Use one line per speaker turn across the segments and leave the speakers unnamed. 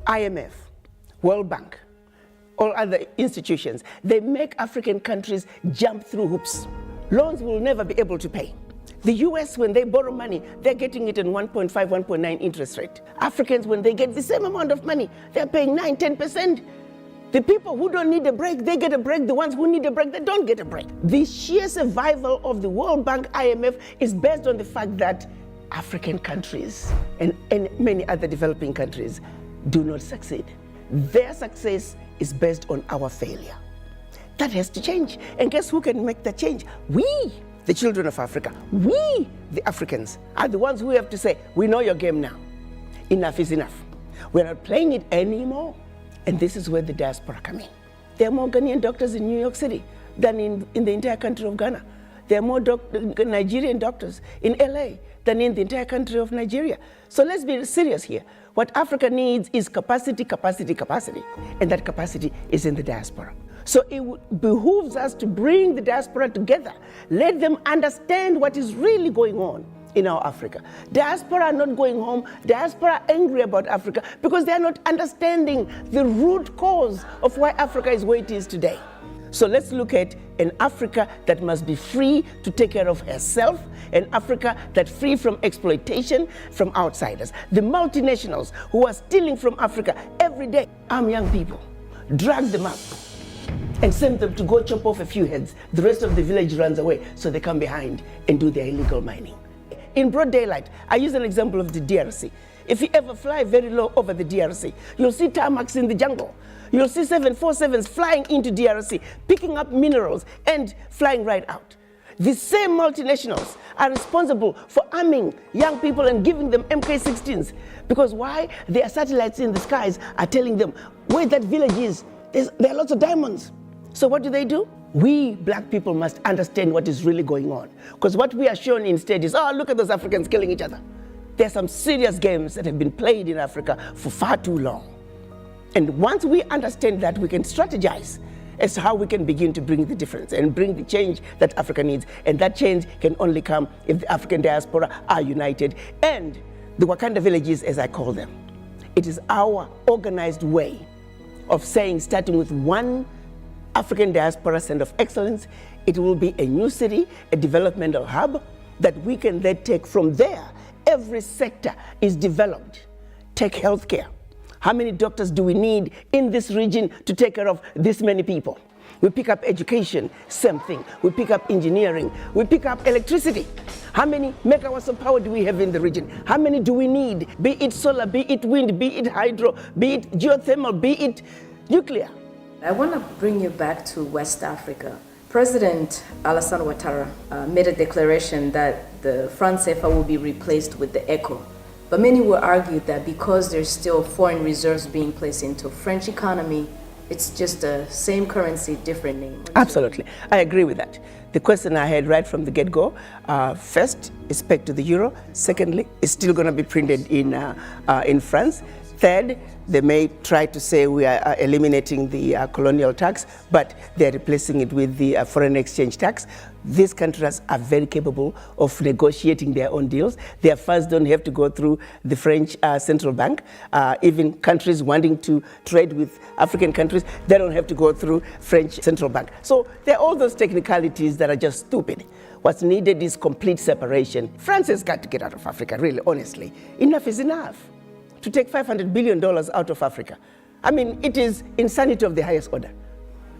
IMF, World Bank, all other institutions, they make African countries jump through hoops. Loans will never be able to pay. The US, when they borrow money, they're getting it in 1.5, 1.9 interest rate. Africans, when they get the same amount of money, they're paying 9, 10%. The people who don't need a break, they get a break. The ones who need a break, they don't get a break. The sheer survival of the World Bank, IMF, is based on the fact that African countries and many other developing countries do not succeed. Their success is based on our failure. That has to change. And guess who can make that change? We, the children of Africa. We, the Africans, are the ones who have to say, we know your game now. Enough is enough. We're not playing it anymore. And this is where the diaspora come in. There are more Ghanaian doctors in New York City than in the entire country of Ghana. There are more Nigerian doctors in LA than in the entire country of Nigeria. So let's be serious here. What Africa needs is capacity, capacity, capacity. And that capacity is in the diaspora. So it behooves us to bring the diaspora together. Let them understand what is really going on in our Africa. Diaspora are not going home. Diaspora are angry about Africa because they are not understanding the root cause of why Africa is where it is today. So let's look at an Africa that must be free to take care of herself, an Africa that's free from exploitation from outsiders. The multinationals who are stealing from Africa every day, arm young people, drag them up, and send them to go chop off a few heads. The rest of the village runs away, so they come behind and do their illegal mining. In broad daylight, I use an example of the DRC. If you ever fly very low over the DRC, you'll see tarmacs in the jungle. You'll see 747s flying into DRC, picking up minerals and flying right out. The same multinationals are responsible for arming young people and giving them MK-16s. Because why? Their satellites in the skies are telling them where that village is. There are lots of diamonds. So what do? We black people must understand what is really going on. Because what we are shown instead is, oh, look at those Africans killing each other. There are some serious games that have been played in Africa for far too long. And once we understand that, we can strategize as to how we can begin to bring the difference and bring the change that Africa needs. And that change can only come if the African diaspora are united. And the Wakanda villages, as I call them, it is our organized way of saying, starting with one African diaspora center of excellence, it will be a new city, a developmental hub that we can then take from there. Every sector is developed. Take healthcare. How many doctors do we need in this region to take care of this many people? We pick up education, same thing. We pick up engineering. We pick up electricity. How many megawatts of power do we have in the region? How many do we need? Be it solar, be it wind, be it hydro, be it geothermal, be it nuclear.
I want to bring you back to West Africa. President Alassane Ouattara made a declaration that the franc CFA will be replaced with the ECO. But many will argue that because there's still foreign reserves being placed into French economy, it's just the same currency, different name.
Absolutely. I agree with that. The question I had right from the get-go, first, is pegged to the euro. Secondly, it's still going to be printed in France. Third, they may try to say we are eliminating the colonial tax, but they're replacing it with the foreign exchange tax. These countries are very capable of negotiating their own deals. Their funds don't have to go through the French central bank. Even countries wanting to trade with African countries, they don't have to go through French central bank. So there are all those technicalities that are just stupid. What's needed is complete separation. France has got to get out of Africa, really, honestly. Enough is enough. To take $500 billion out of Africa. I mean, it is insanity of the highest order.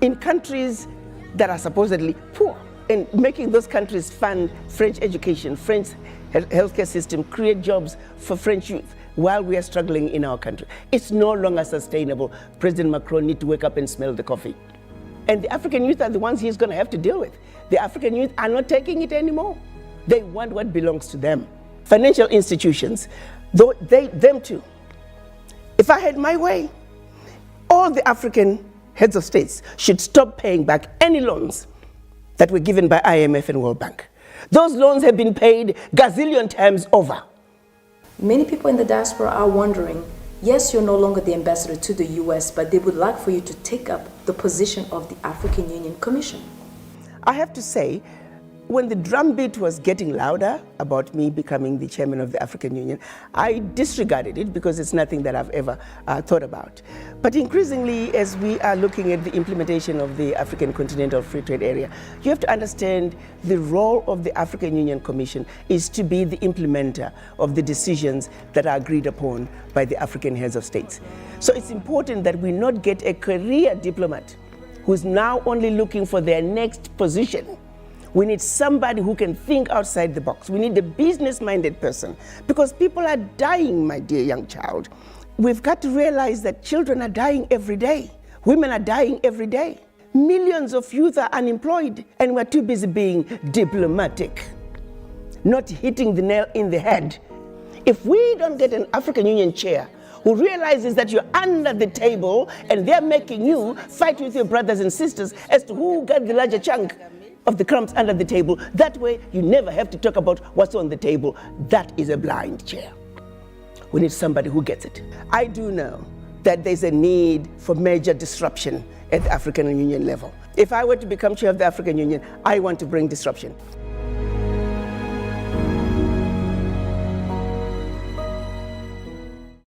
In countries that are supposedly poor, and making those countries fund French education, French healthcare system, create jobs for French youth while we are struggling in our country. It's no longer sustainable. President Macron needs to wake up and smell the coffee. And the African youth are the ones he's going to have to deal with. The African youth are not taking it anymore. They want what belongs to them. Financial institutions, though them too. If I had my way, all the African heads of states should stop paying back any loans that were given by IMF and World Bank. Those loans have been paid gazillion times over.
Many people in the diaspora are wondering, yes, you're no longer the ambassador to the US, but they would like for you to take up the position of the African Union Commission.
I have to say, When the drumbeat was getting louder about me becoming the chairman of the African Union, I disregarded it because it's nothing that I've ever thought about. But increasingly, as we are looking at the implementation of the African Continental Free Trade Area, you have to understand the role of the African Union Commission is to be the implementer of the decisions that are agreed upon by the African heads of states. So it's important that we not get a career diplomat who's now only looking for their next position. We need somebody who can think outside the box. We need a business-minded person because people are dying, my dear young child. We've got to realize that children are dying every day. Women are dying every day. Millions of youth are unemployed and we're too busy being diplomatic, not hitting the nail in the head. If we don't get an African Union chair who realizes that you're under the table and they're making you fight with your brothers and sisters as to who got the larger chunk of the crumbs under the table. That way, you never have to talk about what's on the table. That is a blind chair. We need somebody who gets it. I do know that there's a need for major disruption at the African Union level. If I were to become chair of the African Union, I want to bring disruption.